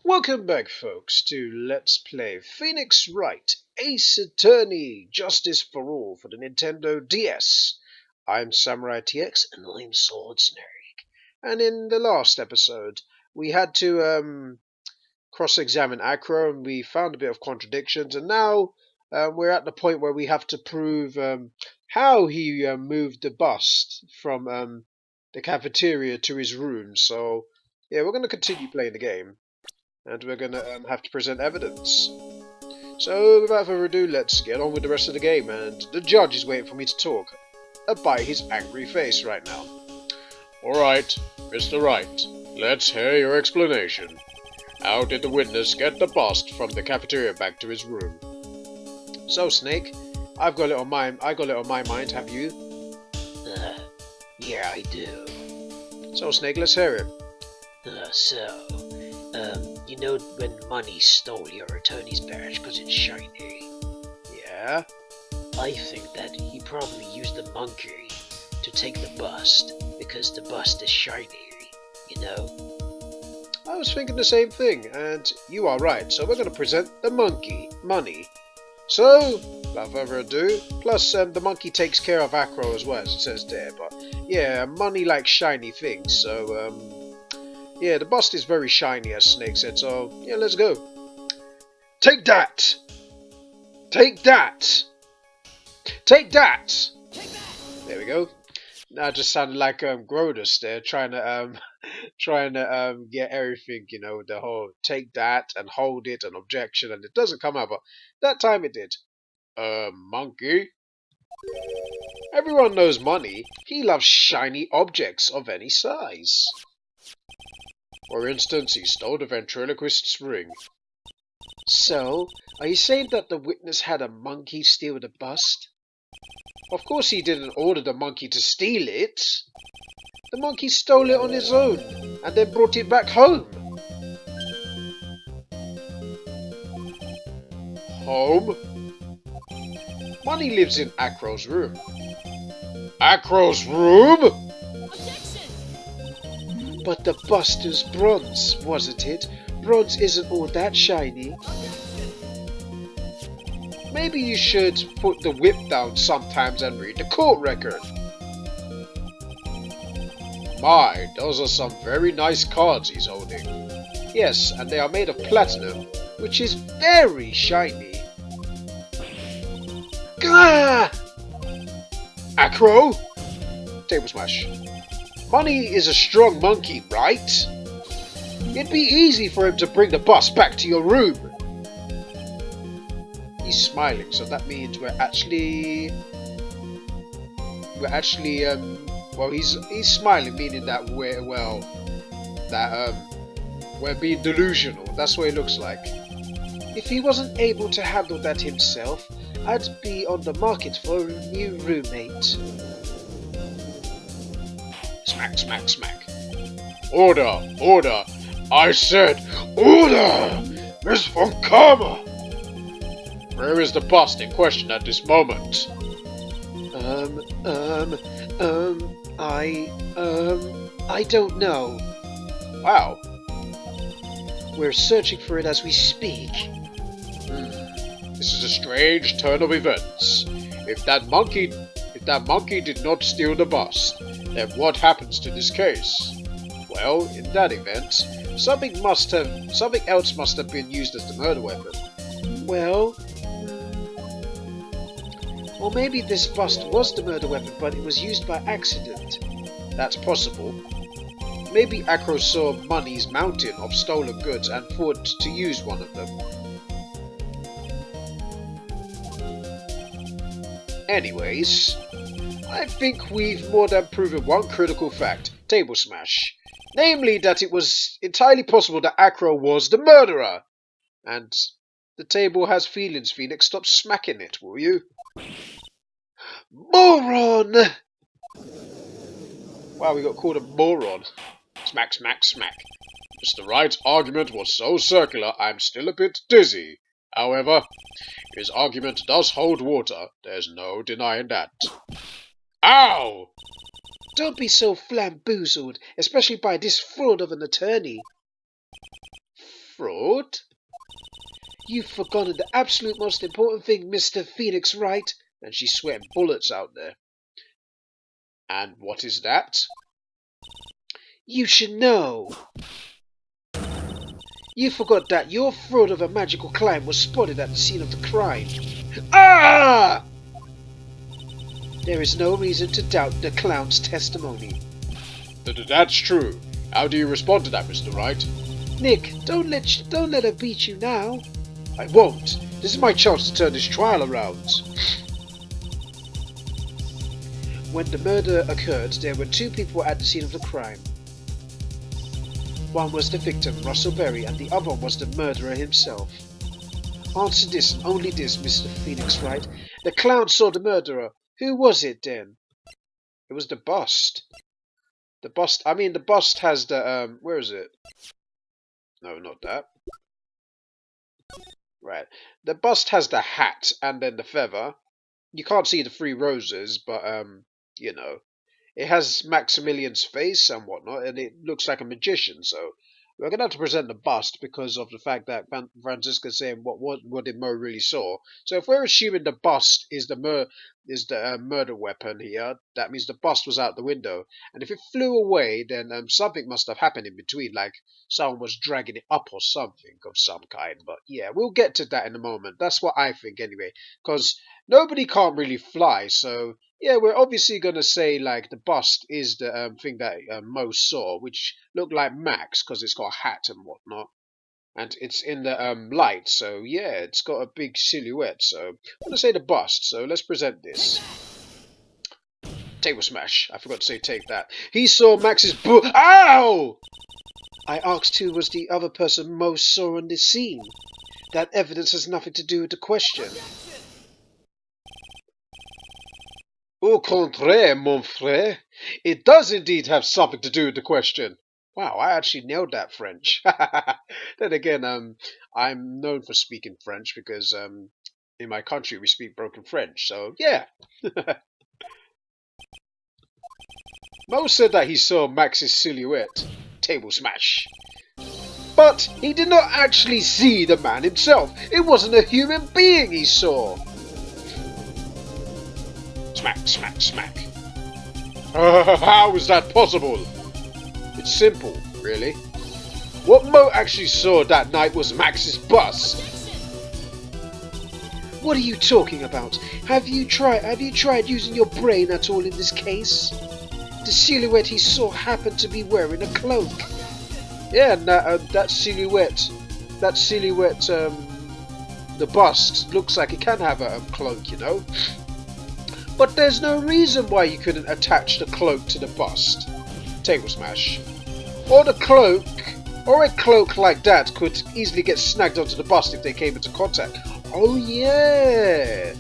Welcome back, folks, to Let's Play Phoenix Wright, Ace Attorney, Justice for All for the Nintendo DS. I'm SamuraiT-X and I'm Sword Snake. And in the last episode, we had to cross-examine Acro and we found a bit of contradictions. And now we're at the point where we have to prove how he moved the bust from the cafeteria to his room. So, yeah, we're going to continue playing the game. And we're going to have to present evidence. So, without further ado, let's get on with the rest of the game, and the judge is waiting for me to talk about his angry face right now. Alright, Mr. Wright, let's hear your explanation. How did the witness get the bust from the cafeteria back to his room? So, Snake, I got it on my mind, have you? Yeah, I do. So, Snake, let's hear it. You know when Money stole your attorney's badge because it's shiny? Yeah? I think that he probably used the monkey to take the bust because the bust is shiny, you know? I was thinking the same thing, and you are right, so we're going to present the monkey, Money. So, without further ado, plus the monkey takes care of Acro as well, as it says there, but yeah, Money likes shiny things, so yeah, the bust is very shiny, as Snake said, so yeah, let's go. Take that! Take that! Take that! There we go. Now it just sounded like Grodus there, trying to get everything, you know, the whole take that and hold it and objection, and it doesn't come out, but that time it did. Monkey? Everyone knows Money. He loves shiny objects of any size. For instance, he stole the ventriloquist's ring. So, are you saying that the witness had a monkey steal the bust? Of course he didn't order the monkey to steal it. The monkey stole it on his own, and then brought it back home. Home? Money lives in Acro's room. Acro's room? But the bust is bronze, wasn't it? Bronze isn't all that shiny. Maybe you should put the whip down sometimes and read the court record. My, those are some very nice cards he's holding. Yes, and they are made of platinum, which is very shiny. Gah! Acro! Table smash. Money is a strong monkey, right? It'd be easy for him to bring the bus back to your room. He's smiling, so that means we're actually well, he's smiling, meaning that we're being delusional. That's what it looks like. If he wasn't able to handle that himself, I'd be on the market for a new roommate. Smack, smack, smack. Order! Order! I said, order! Miss von Karma! Where is the bust in question at this moment? I don't know. Wow. We're searching for it as we speak. This is a strange turn of events. If that monkey did not steal the bust, then what happens to this case? Well, in that event, something else must have been used as the murder weapon. Well, or maybe this bust was the murder weapon, but it was used by accident. That's possible. Maybe Acro saw Money's mountain of stolen goods and thought to use one of them. Anyways, I think we've more than proven one critical fact, table smash. Namely that it was entirely possible that Acro was the murderer. And the table has feelings, Phoenix. Stop smacking it, will you? Moron! Wow, we got called a moron. Smack, smack, smack. Mr. Wright's argument was so circular, I'm still a bit dizzy. However, his argument does hold water. There's no denying that. Ow! Don't be so flamboozled, especially by this fraud of an attorney. Fraud? You've forgotten the absolute most important thing, Mr. Phoenix Wright. And she's sweating bullets out there. And what is that? You should know. You forgot that your fraud of a magical climb was spotted at the scene of the crime. Ah! There is no reason to doubt the clown's testimony. That's true. How do you respond to that, Mr. Wright? Nick, don't let her beat you now. I won't. This is my chance to turn this trial around. When the murder occurred, there were two people at the scene of the crime. One was the victim, Russell Berry, and the other one was the murderer himself. Answer this and only this, Mr. Phoenix Wright. The clown saw the murderer. Who was it then? It was the bust. The bust has the, where is it? No, not that. Right. The bust has the hat and then the feather. You can't see the 3 roses, but, you know. It has Maximilian's face and whatnot, and it looks like a magician, so we're going to have to present the bust because of the fact that Francisca's saying what did Mo really saw. So if we're assuming the bust is the murder weapon here, that means the bust was out the window. And if it flew away, then something must have happened in between, like someone was dragging it up or something of some kind. But yeah, we'll get to that in a moment. That's what I think anyway, because nobody can't really fly, so yeah, we're obviously going to say like the bust is the thing that Mo saw, which looked like Max because it's got a hat and whatnot. And it's in the light, so yeah, it's got a big silhouette. So I'm going to say the bust, so let's present this. Table smash. I forgot to say take that. He saw Max's Ow! I asked who was the other person Mo saw on this scene. That evidence has nothing to do with the question. Au contraire, mon frère. It does indeed have something to do with the question. Wow, I actually nailed that French. Then again, I'm known for speaking French because in my country we speak broken French, so yeah. Mo said that he saw Max's silhouette. Table smash. But he did not actually see the man himself. It wasn't a human being he saw. Smack, smack, smack. How is that possible? It's simple, really. What Mo actually saw that night was Max's bust. What are you talking about? Have you tried using your brain at all in this case? The silhouette he saw happened to be wearing a cloak. Yeah, and that silhouette, the bust looks like it can have a cloak, you know. But there's no reason why you couldn't attach the cloak to the bust. Table smash. Or the cloak, or a cloak like that could easily get snagged onto the bust if they came into contact. Oh yeah!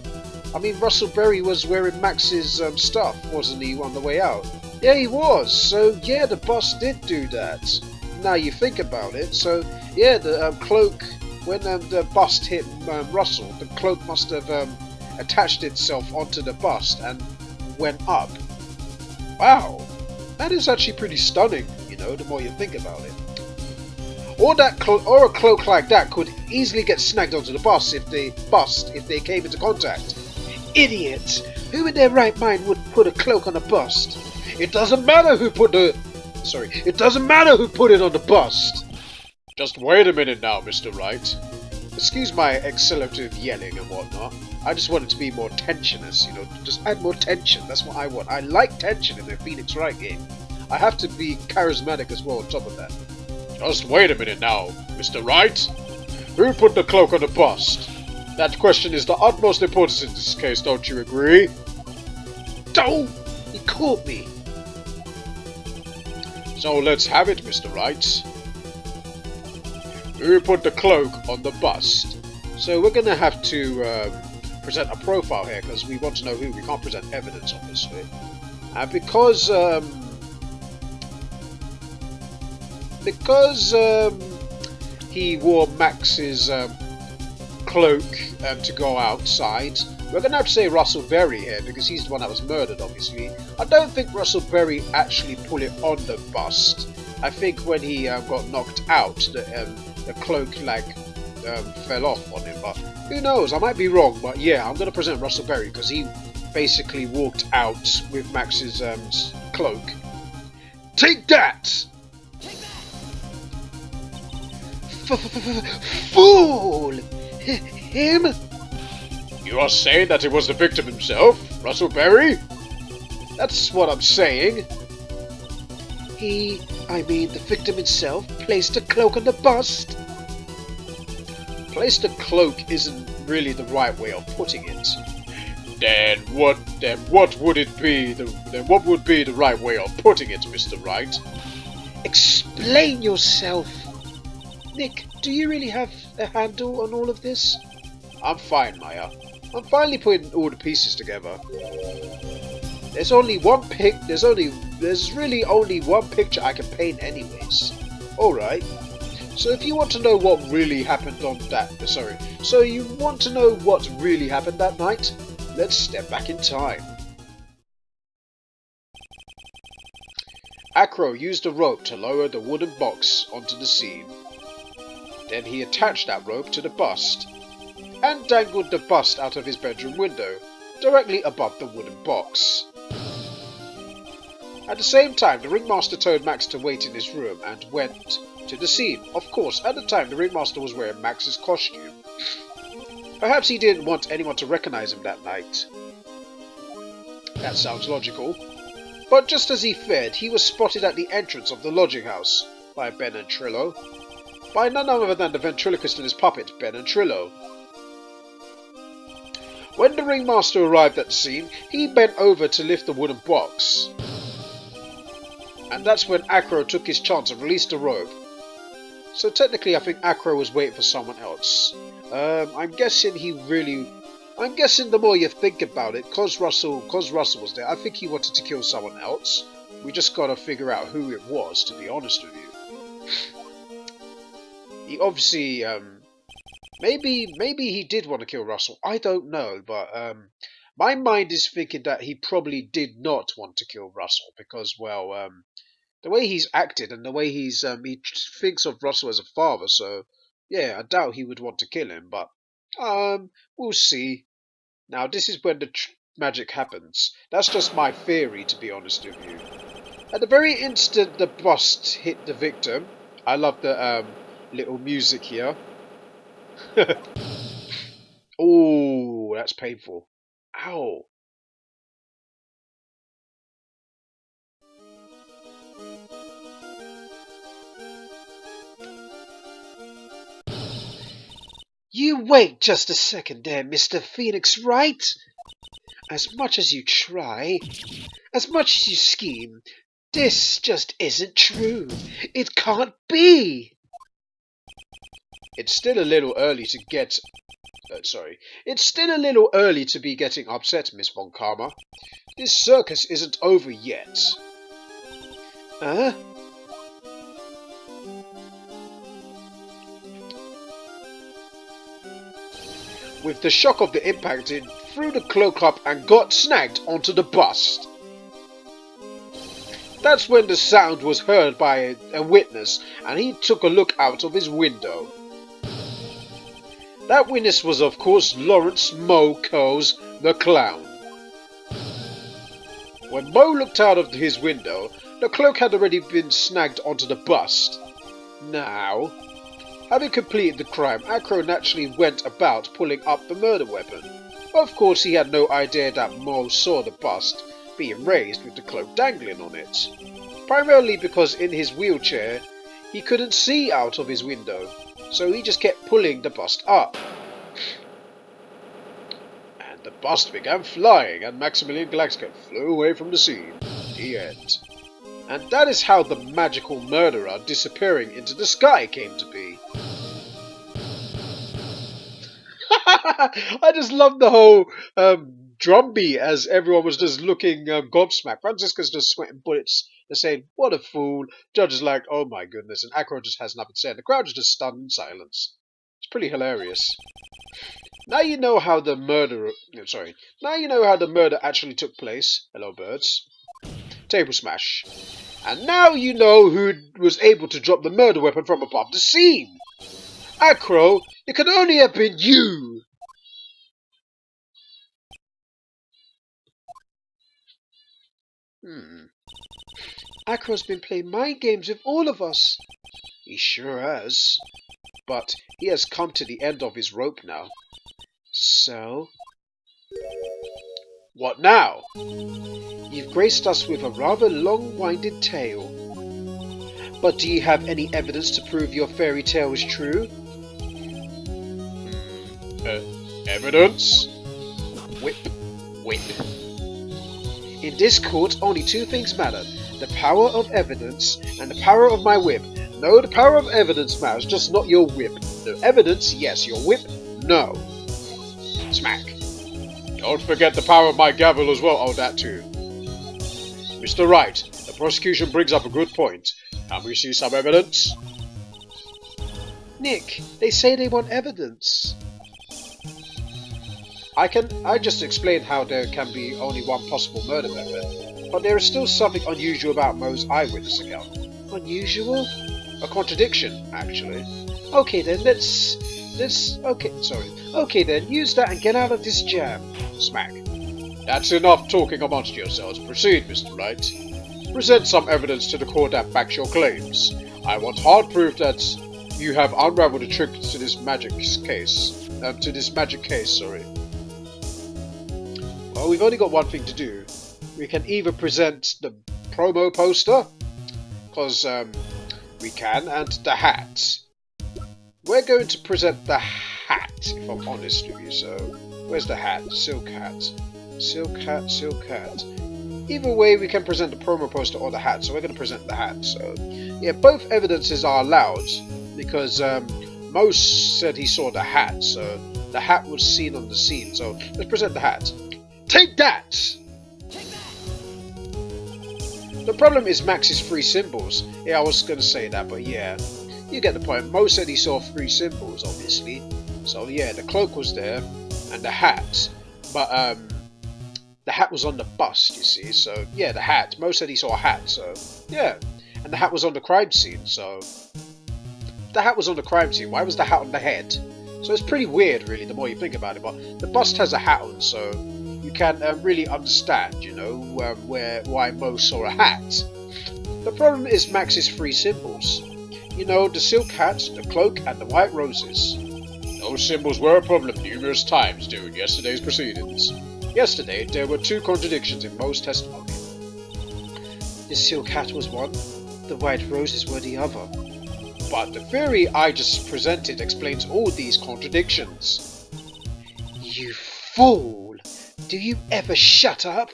I mean, Russell Berry was wearing Max's stuff, wasn't he, on the way out? Yeah, he was. So yeah, the bust did do that. Now you think about it. So yeah, the cloak, when the bust hit Russell, the cloak must have attached itself onto the bust and went up. Wow, that is actually pretty stunning, you know, the more you think about it. Or a cloak like that could easily get snagged onto the bust if they came into contact. Idiot! Who in their right mind would put a cloak on a bust? It doesn't matter who put it on the bust. Just wait a minute now, Mr. Wright. Excuse my accelerative yelling and whatnot. I just want it to be more tensionous, you know, just add more tension. That's what I want. I like tension in a Phoenix Wright game. I have to be charismatic as well on top of that. Just wait a minute now, Mr. Wright. Who put the cloak on the bust? That question is the utmost importance in this case, don't you agree? Oh! He caught me! So let's have it, Mr. Wright. Who put the cloak on the bust? So we're gonna have to present a profile here because we want to know who. We can't present evidence, obviously. And because he wore Max's cloak to go outside, we're going to have to say Russell Berry here because he's the one that was murdered, obviously. I don't think Russell Berry actually put it on the bust. I think when he got knocked out, the cloak fell off on him. But who knows? I might be wrong. But yeah, I'm gonna present Russell Berry because he basically walked out with Max's cloak. Take that! Fool! Him? You are saying that it was the victim himself, Russell Berry? That's what I'm saying. The victim himself, placed a cloak on the bust. Placed a cloak isn't really the right way of putting it. Then what would it be? What would be the right way of putting it, Mr. Wright? Explain yourself. Nick, do you really have a handle on all of this? I'm fine, Maya. I'm finally putting all the pieces together. There's really only one picture I can paint anyways. Alright. So if you want to know what really happened you want to know what really happened that night? Let's step back in time. Acro used a rope to lower the wooden box onto the scene. Then he attached that rope to the bust and dangled the bust out of his bedroom window, directly above the wooden box. At the same time, the ringmaster told Max to wait in his room and went to the scene. Of course, at the time, the ringmaster was wearing Max's costume. Perhaps he didn't want anyone to recognize him that night. That sounds logical. But just as he feared, he was spotted at the entrance of the lodging house by Ben and Trillo. By none other than the ventriloquist and his puppet, Ben and Trillo. When the ringmaster arrived at the scene, he bent over to lift the wooden box. And that's when Acro took his chance and released the rope. So technically I think Acro was waiting for someone else. I'm guessing the more you think about it, cause Russell was there, I think he wanted to kill someone else. We just gotta figure out who it was, to be honest with you. He obviously, maybe he did want to kill Russell. I don't know, but my mind is thinking that he probably did not want to kill Russell because, well, the way he's acted and the way he thinks of Russell as a father. So yeah, I doubt he would want to kill him, but we'll see. Now this is when the magic happens. That's just my theory, to be honest with you. At the very instant the bust hit the victim, I love the little music here. Oh, that's painful. Ow. You wait just a second there, Mr. Phoenix Wright. As much as you try, as much as you scheme, this just isn't true. It can't be. It's still a little early to get... It's still a little early to be getting upset, Miss Von Karma. This circus isn't over yet. Huh? With the shock of the impact, it threw the cloak up and got snagged onto the bust. That's when the sound was heard by a witness, and he took a look out of his window. That witness was, of course, Lawrence Mo Coles, the clown. When Mo looked out of his window, the cloak had already been snagged onto the bust. Now, having completed the crime, Acro naturally went about pulling up the murder weapon. Of course, he had no idea that Mo saw the bust being raised with the cloak dangling on it. Primarily because in his wheelchair, he couldn't see out of his window, so he just kept pulling the bust up. And the bust began flying, and Maximilian Galactica flew away from the scene. The end. And that is how the magical murderer disappearing into the sky came to be. I just love the whole drumbeat as everyone was just looking gobsmacked. Francisca's just sweating bullets. They're saying, what a fool. Judge is like, oh my goodness. And Acro just has nothing to say. And the crowd is just stunned in silence. It's pretty hilarious. Now you know how the murder actually took place. Hello, birds. Table smash. And now you know who was able to drop the murder weapon from above the scene. Acro, it could only have been you. Acro's been playing mind games with all of us. He sure has. But he has come to the end of his rope now. So? What now? You've graced us with a rather long-winded tale. But do you have any evidence to prove your fairy tale is true? Evidence? Whip. In this court, only two things matter. The power of evidence and the power of my whip. No, the power of evidence matters, just not your whip. The evidence, yes. Your whip, no. Smack. Don't forget the power of my gavel as well. Oh, that too. Mr. Wright, the prosecution brings up a good point. Can we see some evidence? Nick, they say they want evidence. I just explained how there can be only one possible murder method, but there is still something unusual about Mo's eyewitness account. Unusual? A contradiction, actually. Okay then, Okay then, use that and get out of this jam. Smack. That's enough talking amongst yourselves. Proceed, Mr. Wright. Present some evidence to the court that backs your claims. I want hard proof that you have unraveled the trick to this magic case. Well, we've only got one thing to do. We can either present the promo poster, because we can, and the hat. We're going to present the hat, if I'm honest with you, so where's the hat? Silk hat. Either way, we can present the promo poster or the hat, so we're going to present the hat. So, yeah, both evidences are allowed, because Mo said he saw the hat, so the hat was seen on the scene, so let's present the hat. Take that! The problem is Max's three symbols. Yeah, I was going to say that, but yeah, you get the point. Mo said he saw three symbols, obviously. So yeah, the cloak was there, and the hat. But the hat was on the bust, you see. So yeah, the hat. Mo said he saw a hat, so yeah. And the hat was on the crime scene, so... The hat was on the crime scene. Why was the hat on the head? So it's pretty weird, really, the more you think about it. But the bust has a hat on, so... you can really understand, you know, why Mo saw a hat. The problem is Max's three symbols. You know, the silk hat, the cloak, and the white roses. Those symbols were a problem numerous times during yesterday's proceedings. Yesterday, there were two contradictions in Mo's testimony. The silk hat was one, the white roses were the other. But the theory I just presented explains all these contradictions. You fool! Do you ever shut up?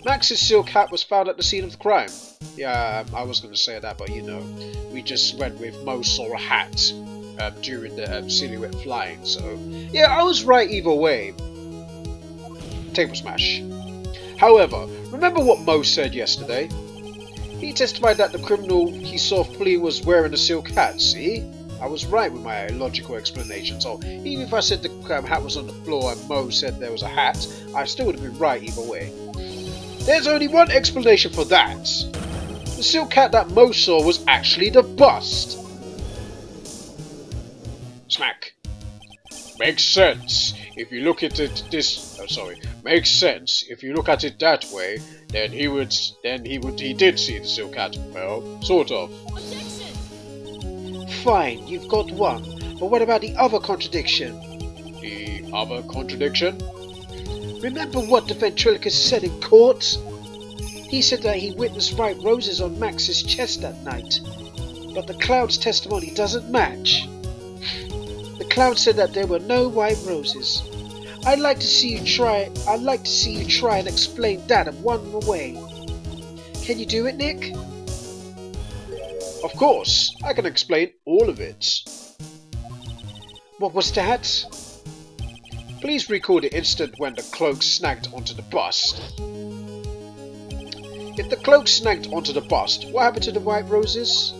Max's silk hat was found at the scene of the crime. Yeah, I was going to say that, but you know, we just went with Mo saw a hat during the silhouette flying, so yeah, I was right either way. Table smash. However, remember what Mo said yesterday? He testified that the criminal he saw flee was wearing a silk hat, see? I was right with my logical explanation, so even if I said the hat was on the floor and Mo said there was a hat, I still would have been right either way. There's only one explanation for that. The silk hat that Mo saw was actually the bust. Smack. Makes sense. If you look at it makes sense. If you look at it that way, then he did see the silk hat. Well, sort of. Fine, you've got one, but what about the other contradiction? The other contradiction? Remember what the ventriloquist said in court? He said that he witnessed white roses on Max's chest that night, but the cloud's testimony doesn't match. The cloud said that there were no white roses. I'd like to see you try and explain that in one way. Can you do it, Nick? Of course, I can explain all of it. What was that? Please recall the instant when the cloak snagged onto the bust. If the cloak snagged onto the bust, What happened to the white roses?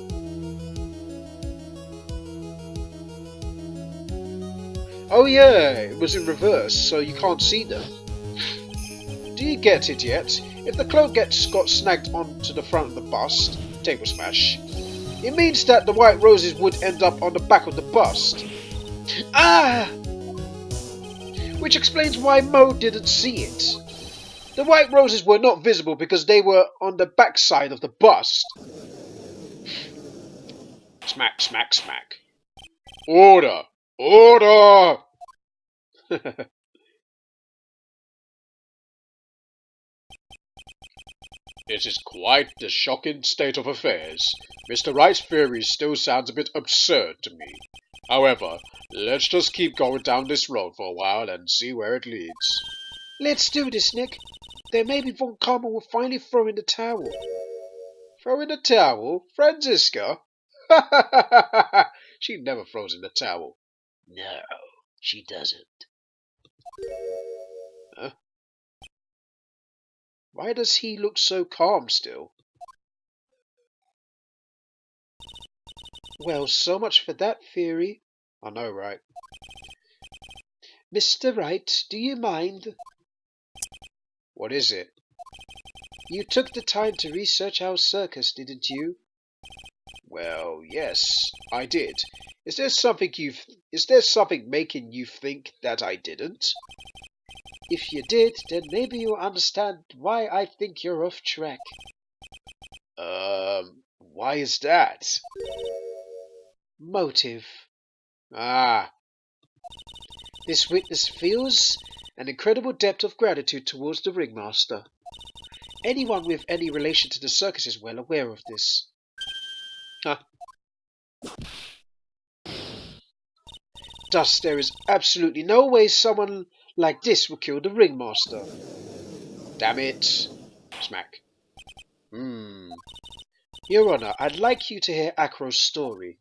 oh yeah, it was in reverse, so you can't see them. Do you get it yet? If the cloak got snagged onto the front of the bust, table smash, it means that the white roses would end up on the back of the bust. Ah! Which explains why Mo didn't see it. The white roses were not visible because they were on the back side of the bust. Smack, smack, smack. Order! Order! It is quite the shocking state of affairs. Mr. Wright's theory still sounds a bit absurd to me. However, let's just keep going down this road for a while and see where it leads. Let's do this, Nick. Then maybe Von Karma will finally throw in the towel. Throw in the towel? Franziska? She never throws in the towel. No, she doesn't. Huh? Why does he look so calm still? Well, so much for that theory. I know, right? Mr. Wright, do you mind? What is it? You took the time to research our circus, didn't you? Well, yes, I did. Is there something making you think that I didn't? If you did, then maybe you'll understand why I think you're off track. Why is that? Motive. Ah. This witness feels an incredible depth of gratitude towards the ringmaster. Anyone with any relation to the circus is well aware of this. Huh. Thus, there is absolutely no way someone like this will kill the ringmaster. Damn it. Smack. Your Honor, I'd like you to hear Acro's story.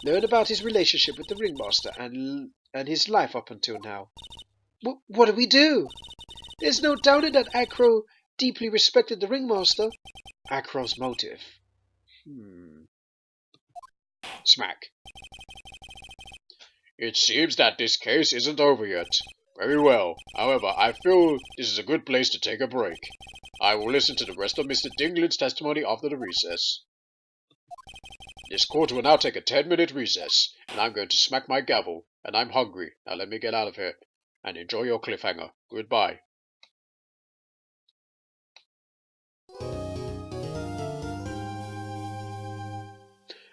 Learn about his relationship with the ringmaster and his life up until now. What do we do? There's no doubting that Acro deeply respected the ringmaster. Acro's motive. Smack. It seems that this case isn't over yet. Very well. However, I feel this is a good place to take a break. I will listen to the rest of Mr. Dingling's testimony after the recess. This court will now take a 10-minute recess, and I'm going to smack my gavel, and I'm hungry. Now let me get out of here, and enjoy your cliffhanger. Goodbye.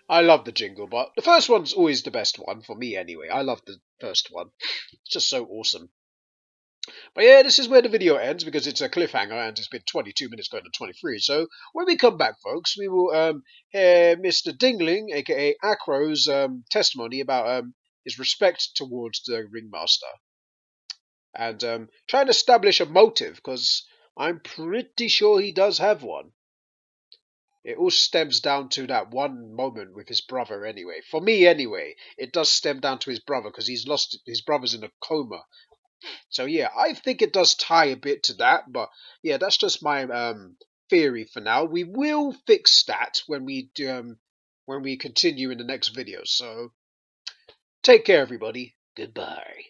I love the jingle, but the first one's always the best one, for me anyway. I love the first one. It's just so awesome. But yeah, this is where the video ends, because it's a cliffhanger, and it's been 22 minutes going to 23. So when we come back, folks, we will hear Mr. Dingling, aka Acro's, testimony about his respect towards the ringmaster. And try and establish a motive, because I'm pretty sure he does have one. It all stems down to that one moment with his brother anyway. For me anyway, it does stem down to his brother because he's lost his brother's in a coma. So yeah, I think it does tie a bit to that, but yeah, that's just my theory for now. We will fix that when we continue in the next video. So take care everybody. Goodbye.